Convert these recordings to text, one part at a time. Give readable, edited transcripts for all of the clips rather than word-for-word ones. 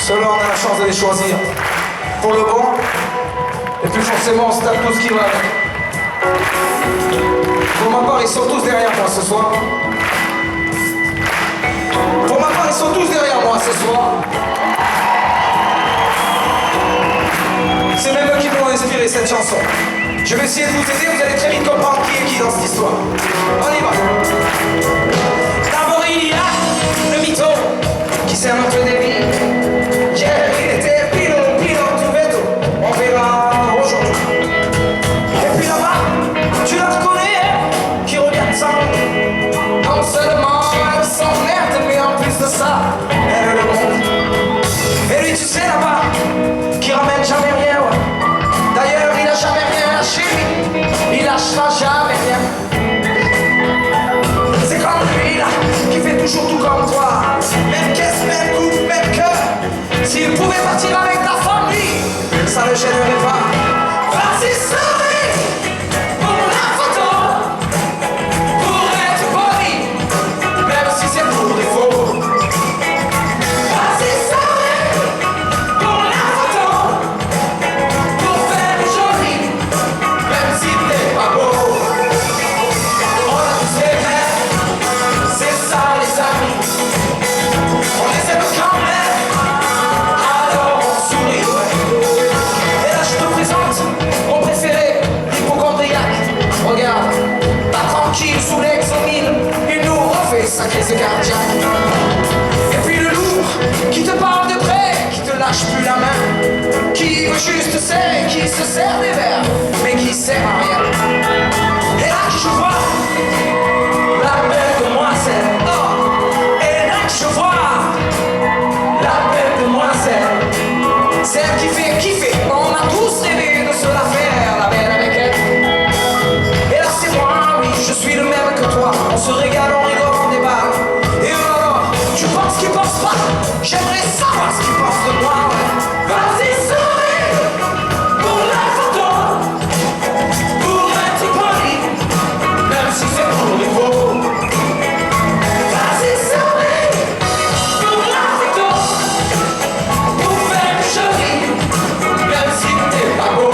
Ceux-là, on a la chance de les choisir. Pour le bon, et puis forcément, on se tape tout ce qui va avec. Pour ma part, ils sont tous derrière moi ce soir. Pour ma part, ils sont tous derrière moi ce soir. C'est même eux qui m'ont inspiré cette chanson. Je vais essayer de vous aider, vous allez très vite comprendre qui est qui dans cette histoire. On y va. D'abord, il y a le mytho qui s'est inventé des vies. Hier, il était pilon, tout veto. On verra aujourd'hui. Et puis là-bas, tu la reconnais, qui regarde ça. Non seulement elle s'emmerde, mais en plus de ça, elle est le monde. Et lui, tu sais, là-bas, qui ramène jamais rien, ouais. D'ailleurs, il a jamais rien lâché, il lâchera jamais rien. C'est comme lui, là, qui fait toujours tout comme toi. Même caisse, même coupe, même cœur. S'il pouvait partir avec ta famille, ça le gênerait pas. Vas-y, souris pour la photo, pour être poli, même si c'est pour défaut. Vas-y, souris pour la photo, pour faire joli, même si t'es pas beau. On a tous les rêves, c'est ça les amis. On les aime quand même, alors on sourit, ouais. Et là je te présente mon préféré, l'hypochondriaque. Regarde, pas tranquille sous l'exomine, il nous refait sa crise cardiaque. Et puis le lourd qui te parle de près, qui te lâche plus la main, qui veut juste serrer, qui se sert des verres, mais qui sert à rien. Et là que je vois la belle demoiselle, oh. Et là que je vois la belle demoiselle, celle qui fait kiffer. On a tous rêvé de se la faire, la belle avec elle. Et là c'est moi, oui, je suis le même que toi. On se régale, on rigole, on déballe. Et eux alors, tu penses qu'ils pensent pas? J'aimerais savoir ce qu'ils pensent de moi, ouais. Vas-y, souris pour la photo, pour être poli, même si c'est pour les faux. Vas-y, souris pour la photo, pour faire joli, même si t'es pas beau.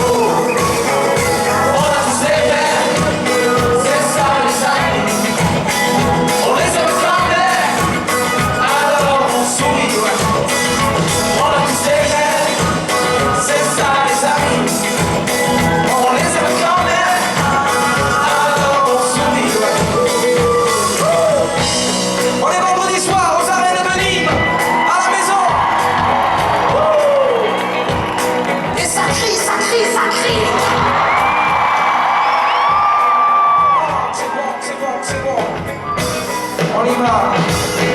On a tous les rêves, c'est ça les amis. On les aime quand même, alors on sourit, ouais. On a tous les rêves, c'est ça les amis. On les aime quand même, alors on sourit, ouais. On est vendredi soir aux arènes de Nîmes, à la maison. Et ça crie, ça crie, ça crie. C'est bon, c'est bon, c'est bon. On y va.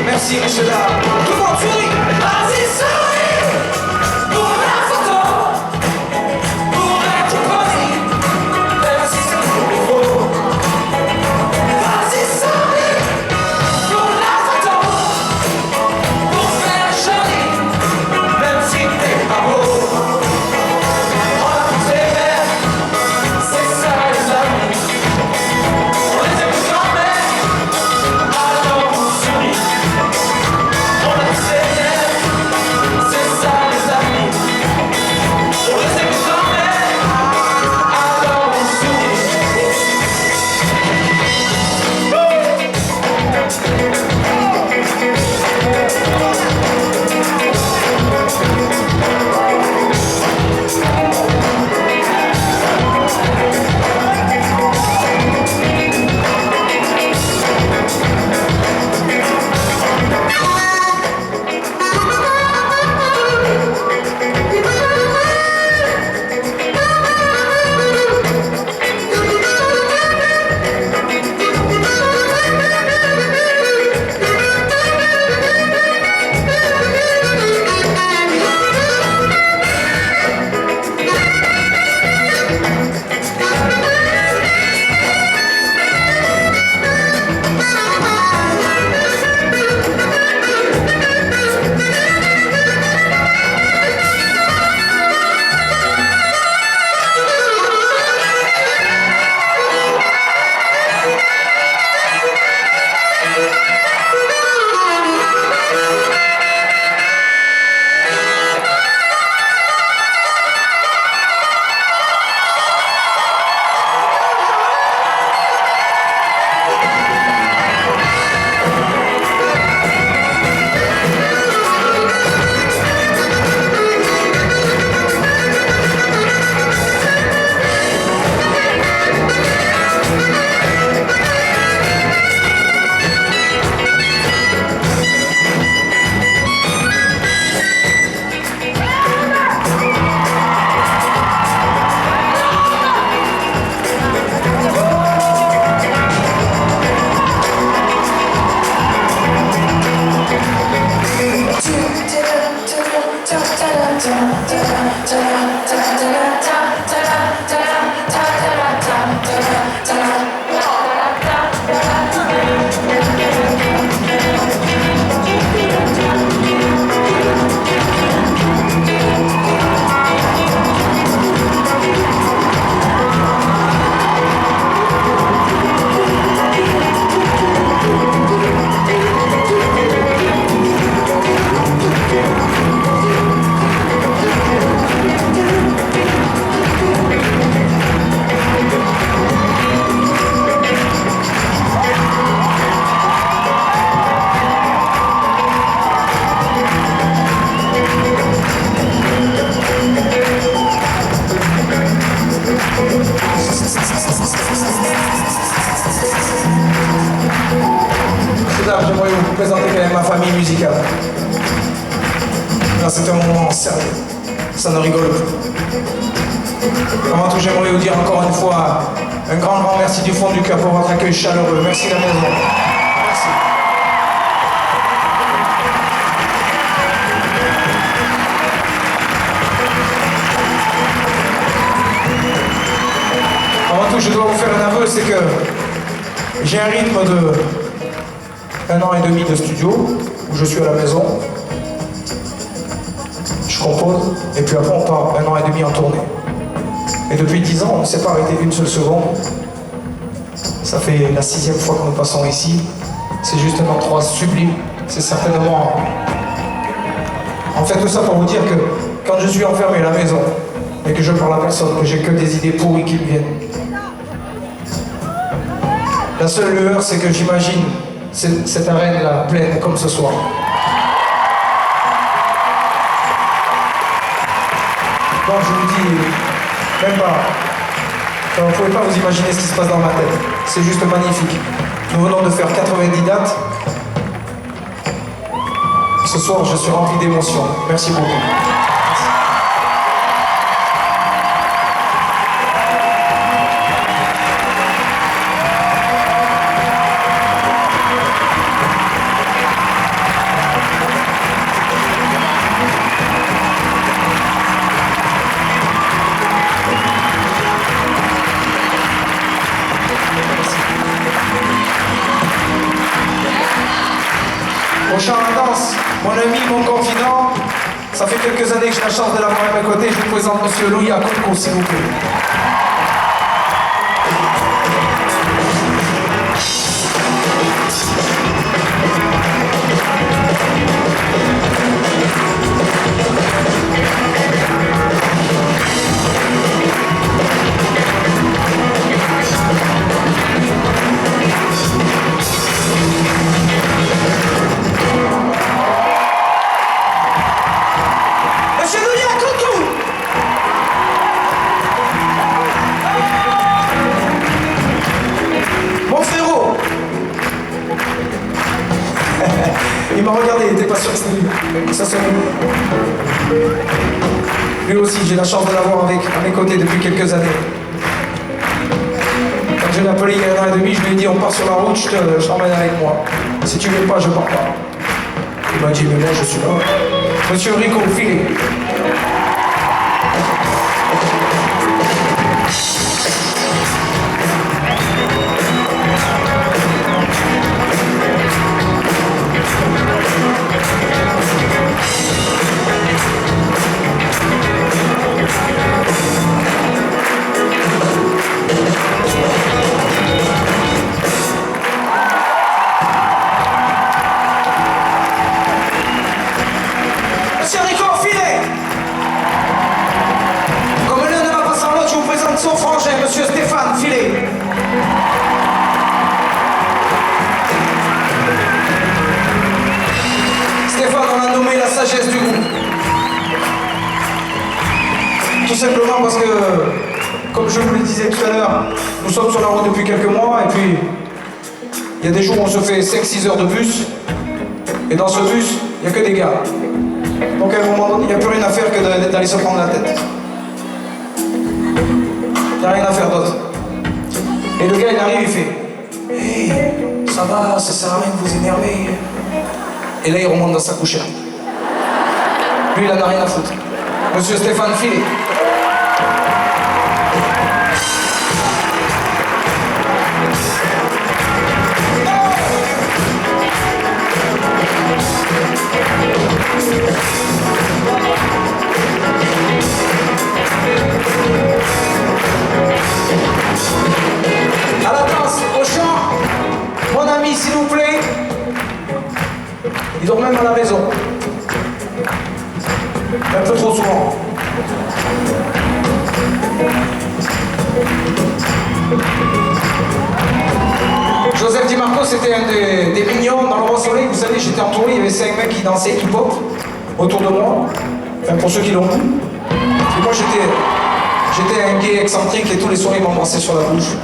Merci, messieurs, dames. Tout le monde sourit. Vas-y, souris pour la photo, pour être poli, même si c'est pour les faux. Vas-y, souris pour la photo, pour faire joli, même si t'es pas beau. On a tous les rêves, c'est ça les amis. On les aime quand même, alors on sourit. On a tous les rêves, Là, c'est un moment sérieux. Ça ne rigole plus. Avant tout, j'aimerais vous dire encore une fois un grand merci du fond du cœur pour votre accueil chaleureux. Merci la maison. Merci. Avant tout, je dois vous faire un aveu, c'est que j'ai un rythme de 1 an et demi de studio, où je suis à la maison. Je compose, et puis après on part 1 an et demi en tournée. Et depuis 10 ans, on ne s'est pas arrêté une seule seconde. Ça fait la 6e fois que nous passons ici. C'est juste un endroit sublime. C'est certainement... En fait, tout ça pour vous dire que quand je suis enfermé à la maison, et que je parle à personne, que j'ai que des idées pourries qui me viennent, la seule lueur, c'est que j'imagine cette arène-là pleine comme ce soir. Donc je vous dis, même pas, vous ne pouvez pas vous imaginer ce qui se passe dans ma tête. C'est juste magnifique. Nous venons de faire 90 dates. Ce soir, je suis rempli d'émotions. Merci beaucoup. Prochain en danse, mon ami, mon confident. Ça fait quelques années que j'ai la chance de l'avoir à mes côtés. Je vous présente Monsieur Louis Akounkou, s'il vous plaît. Il m'a regardé, il n'était pas sûr que c'était lui. Ça c'est lui. Lui aussi, j'ai la chance de l'avoir à mes côtés depuis quelques années. Quand je l'ai appelé il y a 1 an et demi, je lui ai dit on part sur la route, je t'emmène avec moi. Si tu ne veux pas, je pars pas. Il m'a dit mais moi je suis là. Monsieur Rico, filez. Monsieur Rico, filez! Comme l'un ne va pas sans l'autre, je vous présente son frangin, Monsieur Stéphane, filez! Stéphane, on l'a nommé la sagesse du groupe. Tout simplement parce que, comme je vous le disais tout à l'heure, nous sommes sur la route depuis quelques mois et puis il y a des jours où on se fait 5-6 heures de bus et dans ce bus, il n'y a que des gars. Donc à un moment donné, il n'y a plus rien à faire que d'aller se prendre la tête. Il n'y a rien à faire d'autre. Et le gars il arrive, il fait hey, ça va, ça sert à rien de vous énerver. Et là il remonte dans sa couchette. Lui il en a rien à foutre. Monsieur Stéphane, filez. À la danse, au chant, mon ami s'il vous plaît. Il dort même à la maison. Un peu trop souvent. Joseph Di Marco, c'était un des mignons dans le Roi Soleil. Vous savez, j'étais entouré, il y avait 5 mecs qui dansaient hip-hop autour de moi. Enfin, pour ceux qui l'ont vu. Et moi, j'étais un gay excentrique et tous les soirs, ils m'embrassaient sur la bouche.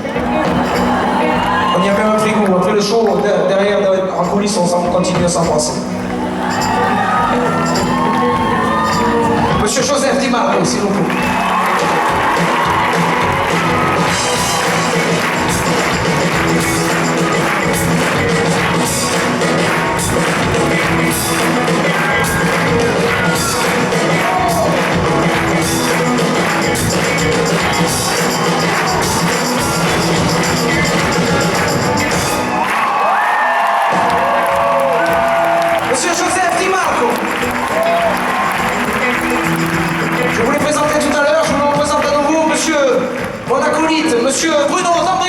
On y a même un frigo. Après le show, derrière, en coulisses, on continue à s'embrasser. piano, s'il vous plaît. Monsieur Joseph Di Marco. Je vous l'ai présenté tout à l'heure, je vous le représente à nouveau, monsieur mon acolyte, monsieur Bruno Zampa.